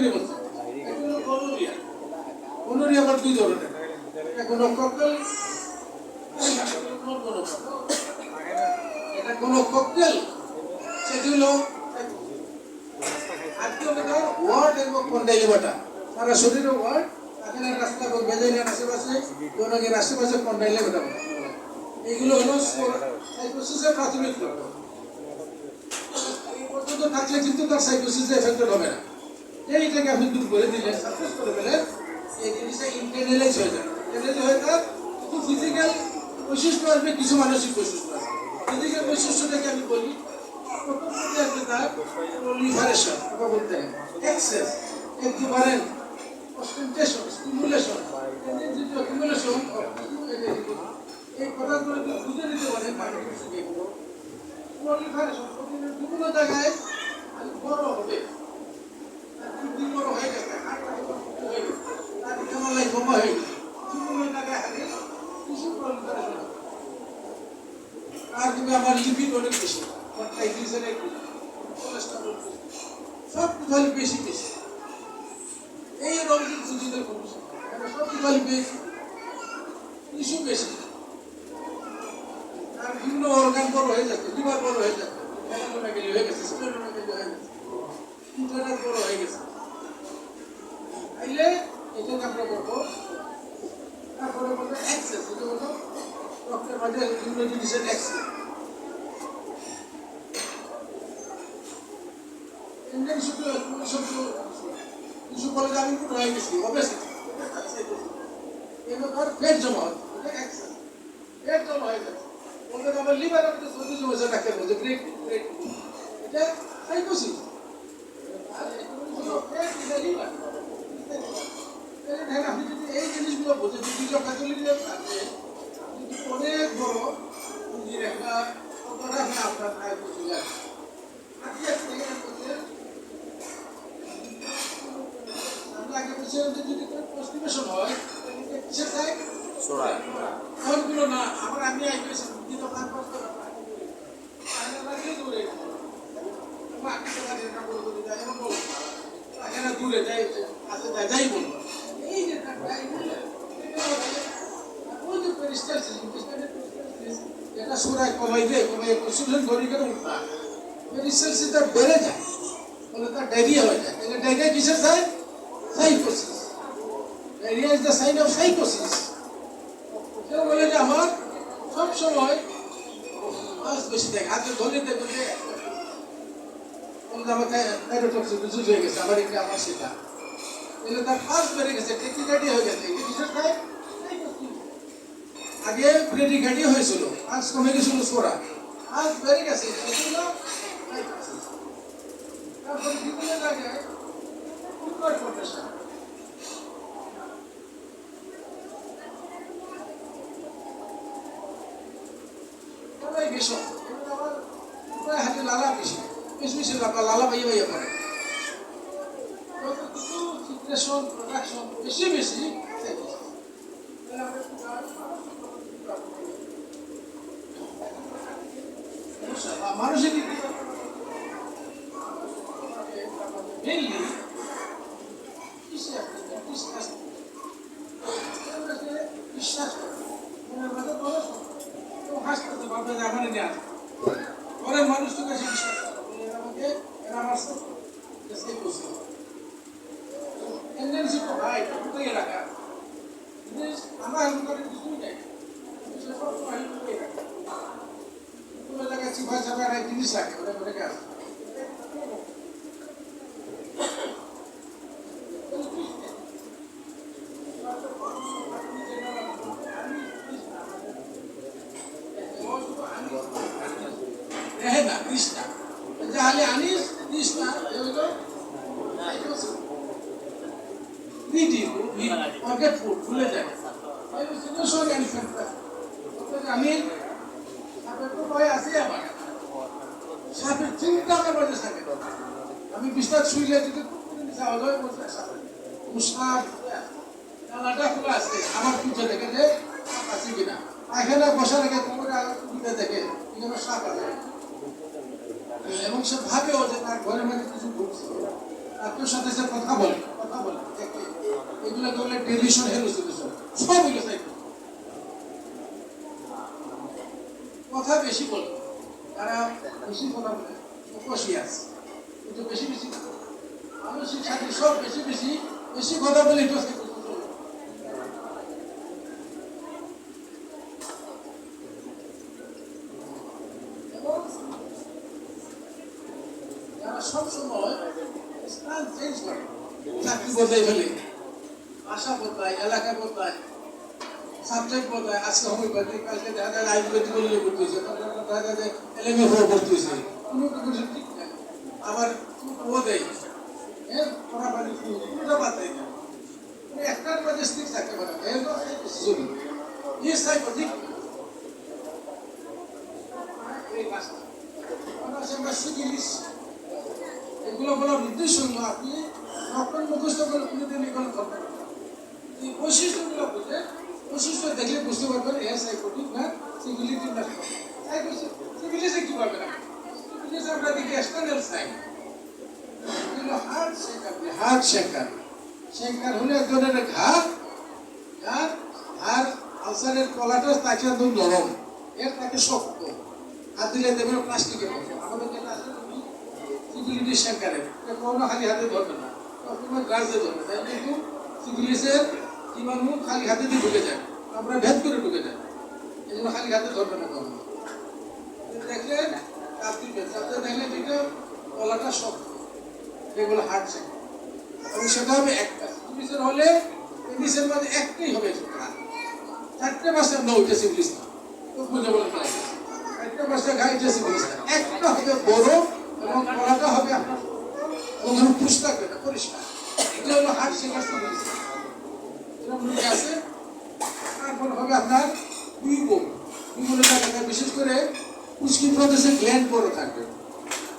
নিয়ে বলছে এগুলো গনোরিয়া। গনোরিয়া আবার দুই ধরনের, এটা গোনোকক্কেল, এটা গোনোকক্কেল, সেটি হলো ওয়ার্ড এবং কন্ডাইলেবাটা সারা শরীরে ওয়ার্ড, এখানে রাস্তা এবং বেজাইনের আশেপাশে গোনকের আশেপাশে কন্ডাইলেবাটা। এইগুলো হলো সাইকোসিসের প্রাথমিক লক্ষণ। এই পর্যন্ত থাকলে কিন্তু তার সাইকোসিসে এফেক্টেড হবে না। এইটাকে আপনি দূর করে দিলেন, সাকসেস করে দিলেন, এই জিনিসটা ইন্টারনালাইজ হয়ে যাবে। ইন্টারনালাইজ হয়ে যাক কিছু ফিজিক্যাল বৈশিষ্ট্য আসবে, কিছু মানসিক বৈশিষ্ট্য আসবে। ফিজিক্যাল বৈশিষ্ট্যটাকে আমি বলি, প্রথম পর্যায়ে আসবে তার প্রলিফারেশন, কথা বলতে হয় এক্সেস, এক্সুবারেন্ট, অস্টেন্টেশন, স্টিমুলেশন, এনার্জি অ্যাকুমুলেশন, এই কথাগুলো যদি বুঝে নিতে পারেন প্রলিফারেশন বিভিন্ন জায়গায় বড় হবে, বড় হয়ে গেছে, তার কেমন জমা হয়ে গেছে, বিভিন্ন জায়গায় হাতে কিছু প্রলিফারেশন। আর তুমি আমার লিপিড অনেক বেশি, সব কিছু বেশি বেশি, এই রঙিন সুযোগের কমিশন সব কিছু বেশি, কিছু বেশি। আর বিভিন্ন অর্গান বড় হয়ে যাচ্ছে, লিভার বড় হয়ে যাচ্ছে, হয়ে গেছে, স্প্লেনোমেগালি হয়ে গেছে, ইন্টারনাল বড় হয়ে গেছে। তাইলে এটাকে আমরা বলবো, তারপরে বলবো এক্সেস, এটা হলো রক্তের মাঝে বিভিন্ন জিনিসের এক্সেস। কিছু বলে যে আমি হয়ে গেছি, অবশ্যই পেট জমা হচ্ছে, পেট জমা হয়ে যাচ্ছে, বলতে আমার লিভার আমি সর্দি জমেছে, ডাক্তার বলছে গ্রেট গ্রেট, এটা সাইকোসিস। আপনি যদি এই জিনিসগুলো বোঝেন, দুইজন ক্যাথলিকের কাছে অনেক বড় পুঁজির একটা আপনার আয় বসে যায়। যদি কনস্টিপেশন হয় কিসের চাই কোনগুলো না, আবার আমি আইতেছি দ্বিতীয় কাজ করতে দূরে যাই কাছে যাই বলবো এই যে এটা সুরায় কমাইবে কমাই কনস্টিপেশন ঘড়ি করে উঠবা, পেরিস্টালসিসটা বেড়ে যায়, বলে তার ডায়রিয়া হয়ে যায়। তাহলে ডায়রিয়া কিসের চাই? সাইকোসিস। Diarrhea is the sign of psychosis. কেউ বলে যে আমার সব সময় মাছ বেশি দেখ, হাতে ধরে দেখবে আমাকে থাইরোটক্সিন জুজ হয়ে গেছে, আমার এটা আমার সেটা, তাহলে তার ফাঁস বেড়ে গেছে, টেকিকার্ডি হয়ে গেছে। এটা কিসের চাই? আগে প্রেডিকার্ডি হয়েছিল, আজ কমে গেছিল সোরা, আজ বেড়ে গেছে, তারপরে বিভিন্ন জায়গায় কন্ডিশন। হাতে লালা বেশি বেশি বেশি লালা পাইয়ে পাইয়ে পড়ে, সিক্রেশন প্রোডাকশন বেশি বেশি মানসিক মেইনলি বিশ্বাস করে হাসতে পারবে যে আমার নিয়ে আসবে, পরে মানুষ তো কাছে বিশ্বাস করে আমাকে এরা আমার টেন্ডেন্সি তো ভাই কোথায় এলাকা আমরা হেলমেট কিছুই নেই, কোনো জায়গায় চিপা চাপা একটা জিনিস রাখে, ওটা করে আসে না কৃষ্ণা যাহলে আনিস কৃষ্ণা এগুলো ফুল ভুলে যায়। আমি আছে আমার সাপের চিন্তা আমার বাজে থাকে, আমি বিস্তার শুইলে যদি খোলা আছে আমার পিঠে দেখে যে সাপ আছে কিনা, এখানে বসা রেখে কোমরে পিঠে দেখে এখানে সাপ আছে, এবং সে ভাবেও যে তার ঘরের মধ্যে কিছু ঢুকছে, আত্মীয়র সাথে যে কথা বলে এগুলোকে বলে ডেলিশন হেলুসিনেশন। সব এগুলো সাইকো। কথা বেশি বলে, তারা বেশি কথা বলে, কশিয়াস, কিন্তু বেশি বেশি মানসিক সাথে সব বেশি বেশি বেশি কথা বলে এটা সাইকো। যারা সবসময় স্থান চেঞ্জ করে, চাকরি বদলাই ফেলে, ভাষা বদলায়, এলাকা বদলায়, সাবজেক্ট বদলায়। আজকে হোমিওপ্যাথি, কালকে দেখা যায় আয়ুর্বেদিক বলে ভর্তি হয়েছে, দেখা যায় যে এলএমএ হয়ে ভর্তি হয়েছে, কোনো কিছু ঠিক নাই। আবার ও দেয় পড়াবাড়ি পুরোটা বাদ দেয় না, একটার মাঝে স্থির থাকতে পারে সাইকোটিক। এই কাজটা আমরা সিভিলিস, এগুলো বলার উদ্দেশ্য হলো আপনি ডক্টর মুখস্থ করে পুরোদিন এগুলো করবেন। এই বৈশিষ্ট্যগুলো বুঝে, বৈশিষ্ট্য দেখলে বুঝতে পারবেন এ সাইকোটিক না সিভিলিটি না। সিভিলিসে কি পাবে না, সিভিলিসে আমরা দেখি এক্সটার্নাল সাইন। এগুলো heart shaker, heart shaker. Shaker হলে এক ধরনের ঘাট, আর আলসারের কলাটা তাকে একদম নরম, এর তাকে শক্ত, হাত দিলে দেবেন প্লাস্টিকের মতো। আমাদের সিভিলিটি শেকারের কোনো খালি হাতে ধরবে না, সবসময় গার্জে ধরবে, তাই কিন্তু সিভিলিসের জীবাণু খালি হাতে দিয়ে ঢুকে যায়, আমরা ভেদ করে ঢুকে যায়, এই জন্য খালি হাতে ধরবে না। কখনো দেখলে চাপ দিবে, চাপতে দেখলে যেটা গলাটা শক্ত, এগুলো হার্ট শেকার। এবং সেটা হবে একটা। সিভিলিসের হলে সিভিলিসের মধ্যে একটাই হবে, চারটে মাসে আমরা উঠে সিভিলিস না, তো বুঝে বলে চারটে মাসে গাইতে সিভিলিস না, একটা হবে বড় এবং গলাটা হবে আপনার পুস্তক পরিষ্কার। এটা হলো হার্ট শেকার সিভিলিস। আছে তারপর হবে আপনার দুইগুলো জায়গায় বিশেষ করে পুষ্টি প্রদেশের গ্ল্যান্ড বড় থাকবে।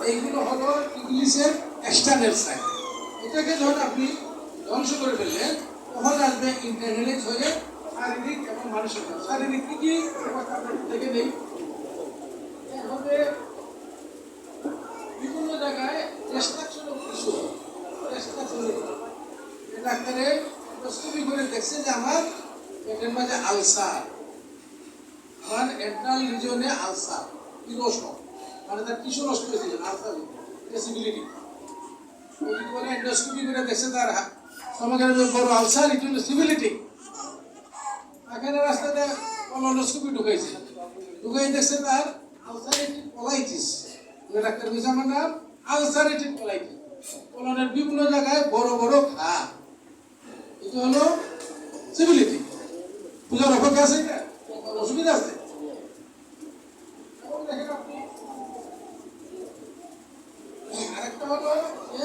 এইগুলো হলো ইংলিশের এক্সটার্নাল সাইন। এটাকে যখন আপনি ধ্বংস করে ফেললেন তখন আসবে ইন্টারনালাইজ হয়ে শারীরিক এবং মানসিক। শারীরিক কি কি দেখে নেই, হবে বিভিন্ন জায়গায় রেস্ট্রাকশন অফ টিস্যু। ডাক্তারে এন্ডোস্কোপি করে দেখছে যে আমার পেটের মাঝে আলসার, আমার এন্ট্রাল রিজিয়নে আলসার, ইরোশন, মানে তার টিস্যু নষ্ট হয়েছে, আলসার ডিসেবিলিটি। ওই বলে এন্ডোস্কোপি করে দেখছে তার সমাজের বড় আলসার, এটা হলো সিভিলিটি। এখানে রাস্তাতে কলোনোস্কোপি ঢুকাইছে, ঢুকাই দেখছে তার আলসারেটিভ কোলাইটিস। ডাক্তার বলছে আমার নাম আলসারেটিভ কোলাইটিস, কলনের বিভিন্ন জায়গায় বড় বড় ঘা। এটা হলো সিভিলিটি। পূজার অপেক্ষা আছে, এটা অসুবিধা আছে। দেখেন আপনি আরেকটা হলো যে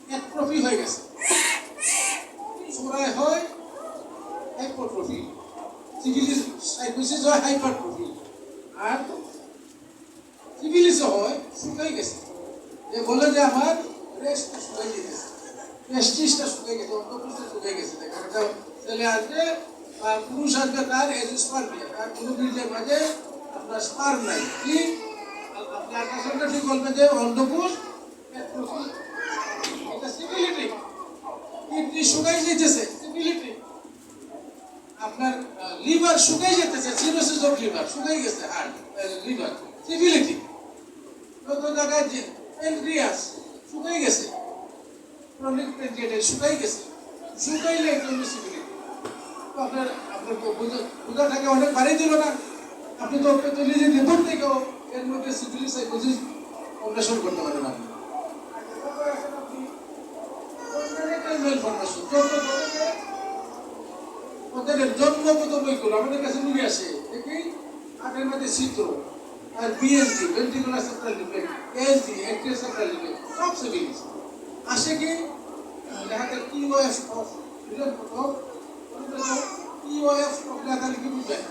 অ্যাট্রফি হয়ে গেছে, সোরায় হয় হাইপারট্রফি, সিভিলিস সাইকোসিস হয় হাইপারট্রফি, আর সিভিলিস হয় শুকাই গেছে। যে বলে যে আমার রেস্ট শুকাই গেছে, রেস্টিসটা শুকাই গেছে, অন্তঃপুরটা শুকাই গেছে। দেখেন এটা ছেলে আসবে বা পুরুষ আসবে, তার এজোস্পার্মিয়া, তার কোনো বীর্যের মাঝে আপনার স্পার্ম নাই। কি আপনি আকাশটা ঠিক বলবেন যে অন্তঃপুর অ্যাট্রফি, এটা সিভিলিটি। কিডনি শুকাই যেতেছে, সিভিলিটি। আপনার লিভার শুকাই যেতেছে, সিরোসিস অফ লিভার শুকাই গেছে, হার্ট লিভার, সিভিলিটি। কত জায়গায় যে প্যানক্রিয়াস শুকাই গেছে, ক্রনিক প্যানক্রিয়াটাইটিস শুকাই গেছে, শুকাইলে এটা হলো সিভিলিটি। তো আপনার বোঝা থাকে অনেক বাড়ি দিল না, আপনি তো প্যাথোলজি রিপোর্ট থেকেও এর মধ্যে সিভিলিস সাইকোসিস অন্বেষণ করতে পারেন। আপনি ওদের জন্মগত বইগুলো আমাদের কাছে নিয়ে আসে, দেখি হাতের মধ্যে ছিদ্র, আর VSD ventricular septal defect, ASD atrial septal defect, সব সিভিলিস আসে। কি দেখাতে টিওএফ অফ টিওএফ অফ দেখালে কি বুঝবেন,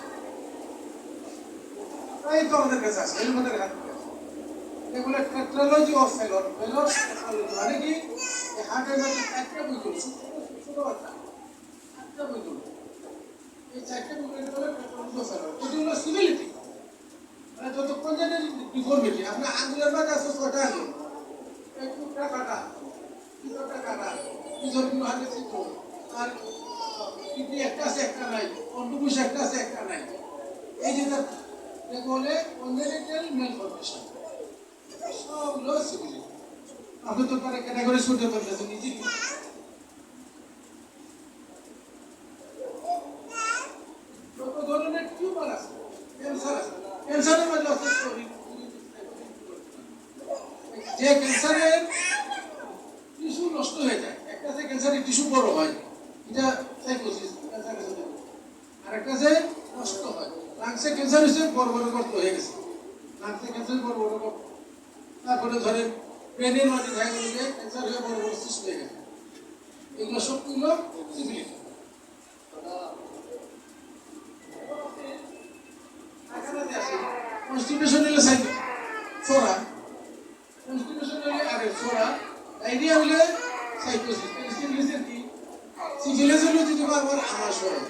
তাই তো আমাদের কাছে আসে, এর মধ্যে এগুলো টেট্রালজি অফ ফেলর, ফেলর টেট্রালজি মানে কি হার্টের মধ্যে একটা বইগুলো ছোট বাচ্চা একটা বইগুলো, এই চারটে বইগুলো হলো টেট্রালজি অফ ফেলর। এটি হলো সিভিলিটি। মানে যতক্ষণ জানি ডিফর্মিটি, আপনার আঙুলের মাঝে আছে ছটা আঙুল, এই টুকরা কাটা, দুজনগুলো হাতে ছিদ্র, আর কিডনি একটা আছে একটা নাই, অন্ডকোষ একটা আছে একটা নাই। এই যে বলে কনজেনিটাল ম্যালফরমেশন, সবগুলো সিভিলিটি। আপনি তো তারা ক্যাটাগরি করতে পারতেছেন ইজিলি। কত ধরনের টিউমার আছে, ক্যান্সার আছে, ক্যান্সারের মধ্যে আছে যে ক্যান্সারের টিস্যু নষ্ট হয়ে যায়, একটা যে ক্যান্সারের টিস্যু বড় হয়, এটা সাইকোসিস ক্যান্সার। আর একটা যে নষ্ট হয়, লাংসে ক্যান্সার হয়েছে, বড় বড় গর্ত হয়ে গেছে, লাংসে ক্যান্সার বড় বড় গর্ত। তারপরে ধরেন ব্রেনের মাঝে দেখা গেল যে ক্যান্সার হয়ে বড় বড় সিস্ট হয়ে গেছে। এগুলো সবগুলো সিভিলিটি। কনস্টিটিউশন হলে ফোরা, কনস্টিটিউশন হলে আরে ফোরা, ডায়রিয়া হলে সাইকোসিস। সিভিলিসের কি? সিভিলিস হলে যদি আমার আমার সরব,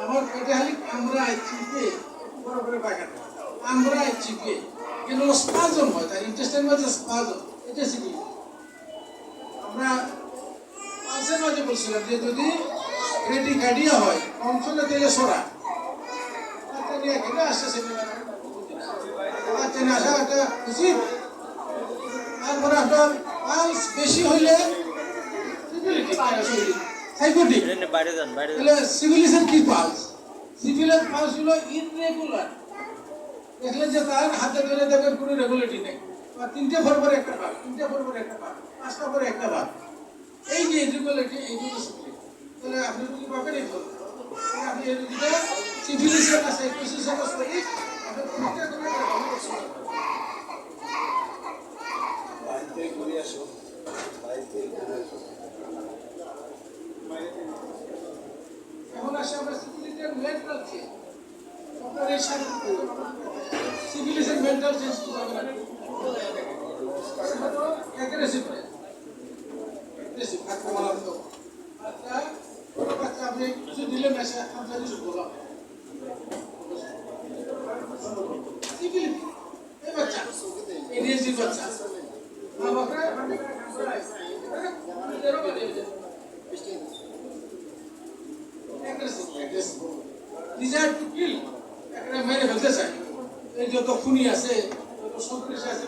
আমার পেটে খালি আমরা চিপে বড় করে পায়খানা, আমরা চিপে কেন স্পাজম হয়, তার ইন্টেস্টাইন মাঝে স্পাজম, এটা সিভিলিস। আমরা পালসের মাঝে বলছিলাম যে যদি রেডিকার্ডিয়া হয়, অংশটা থেকে সরা, বাচ্চা নিয়ে খেলে আসছে সেটা বাচ্চা নিয়ে আসা একটা উচিত। তারপরে আপনার পালস বেশি হইলে সিভিলিসের কি পালস? সিভিলের পালস হলো ইররেগুলার। দেখলেন যে তার হাতে ধরে দেবেন কোনো রেগুলেটরি নেই, বা তিনটে ফোর পরে একটা পাল, তিনটে ফোর পরে একটা পাল, পাঁচটা পরে একটা পাল, এই যে ইররেগুলারিটি, এইগুলো সিভিলিস। তাহলে আপনি যদি পাবেন এই ফল, আপনি এই রোগীটা সিভিলিসের না সাইকোসিসের না সহিত আপনি পরীক্ষা করে এখন আসে আমরা সিভিলিসের মেন্টাল চেঞ্জ। আপনার এই সিভিলিসের মেন্টাল চেঞ্জ কি হবে না? অ্যাগ্রেসিভ আক্রমণাত্মক। আচ্ছা, বাচ্চা আপনি কিছু দিলে মেশা আপনার কিছু বলা সিভিলিটি, এই বাচ্চা এনএসজি বাচ্চা মা বাবা ডিজায়ার টু কিল, একটা মেরে ফেলতে চায়। এই যত খুনি আছে, যত সন্ত্রাসী আছে,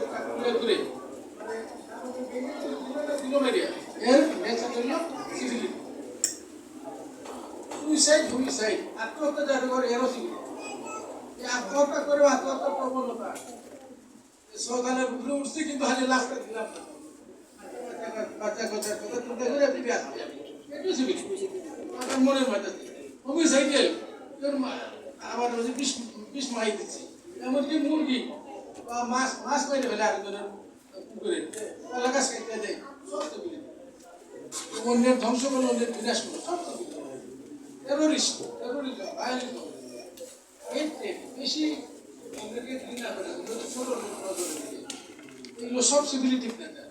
ঘুরে এর নেচার হল সিভিলিটি। সুইসাইড, আত্মহত্যা যারা করে এরও সিভিলিটি। আত্মহত্যা করে আত্মহত্যার প্রবণতা সকালের উপরে উঠছে, কিন্তু হাতে লাখটা দিলাম না, বাচ্চা কথার কথা চিন্তা করে ফিরে আসবে, এটাও সিভিলিটি। মনের মাথা হোমিসাইডেল, আবার বিষ মাই দিচ্ছে, এমনকি মুরগি বা মাছ মেরে ফেলে আরেকজনের পুকুরে, এলাকা সাইডে দেয়, সব সিভিলিটি। অন্যের ধ্বংস করলো, অন্যের বিনাশ করলো, সব সিভিলিটি। টেরোরিস্ট, ভায়োলেন্স, বেশি ঘৃণা করে, ছোট এগুলো সব সিভিলিটি নেতার।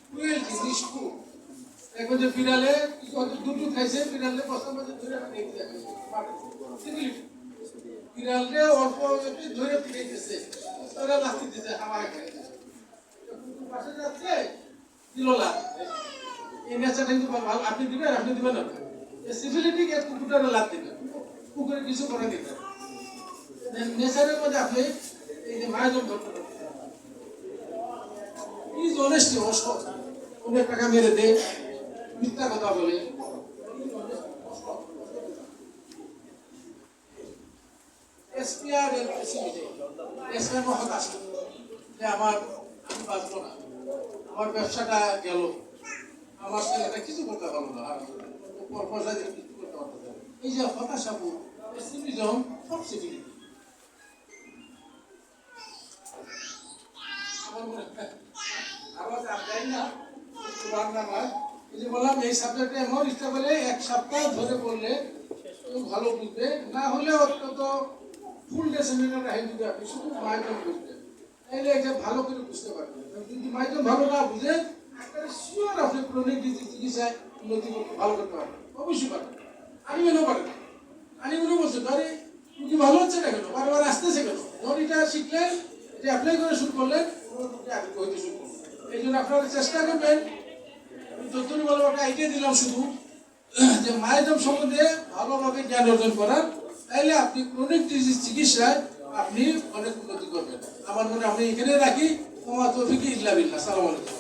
ক্রুয়েলটি, নিষ্ঠুর। এখন যে বিড়ালে দুটো খাইছে, বিড়ালে বস্তার মধ্যে ধরে সিভিলিটি। বিড়ালে অল্প ধরে ফিরেছে, তারা লাথি দিতে হাওয়ায় খাইছে, পাশে যাচ্ছে দিল লাভ। এই নেচারটা কিন্তু আপনি দিবেন, আপনি দিবেন না। সিভিলিটি কুকুরটারে লাভ দিবেন, কুকুরে কিছু করে দিতে নেচারের মধ্যে আপনি এই যে মায়াজন ধরতে পারেন। ইজ অনেস্টি, অসৎ, অনেক টাকা মেরে দে, মিথ্যা কথা বলে, হতাশা যে আমি বাঁচবো না, আমার ব্যবসাটা গেল, আমার ছেলেটা কিছু করতে পারলো না, পয়সা দিয়ে কিছু করতে পারতো না। এই যে হতাশা, পেসিমিজম, সব সিভিলিটি। বললাম এই সাবজেক্টে এমন ইচ্ছা বলে এক সপ্তাহ ধরে বললে ভালো বুঝবে, না হলে অত্যন্ত ফুল ডে সেমিনার রাখেন, যদি আপনি শুধু মাধ্যম বুঝবেন, তাহলে এটা ভালো করে বুঝতে পারবেন। যদি মাধ্যম ভালো না বুঝে শিওর আপনি ক্রনিক ডিজিজ চিকিৎসায় উন্নতি করতে ভালো করতে পারবেন, অবশ্যই পারবেন। আমি মেনেও পারেন, আমি মনে বলছি ধরে রুগী ভালো হচ্ছে না কেন, বারবার আসতেছে কেন, ধর এটা শিখলেন, এটা অ্যাপ্লাই করে শুরু করলেন, হইতে শুরু করলেন। এই জন্য আপনারা চেষ্টা করবেন যতটুকু বলবো একটা আইডিয়া দিলাম শুধু যে মায়ের সম্বন্ধে ভালোভাবে জ্ঞান অর্জন করার, তাইলে আপনি ক্রনিক ডিজিজ চিকিৎসায় আপনি অনেক উন্নতি করবেন। আমার মনে আপনি এখানে রাখি। তোমার তৌফিক ইল্লা বিল্লাহ। আসসালামু আলাইকুম।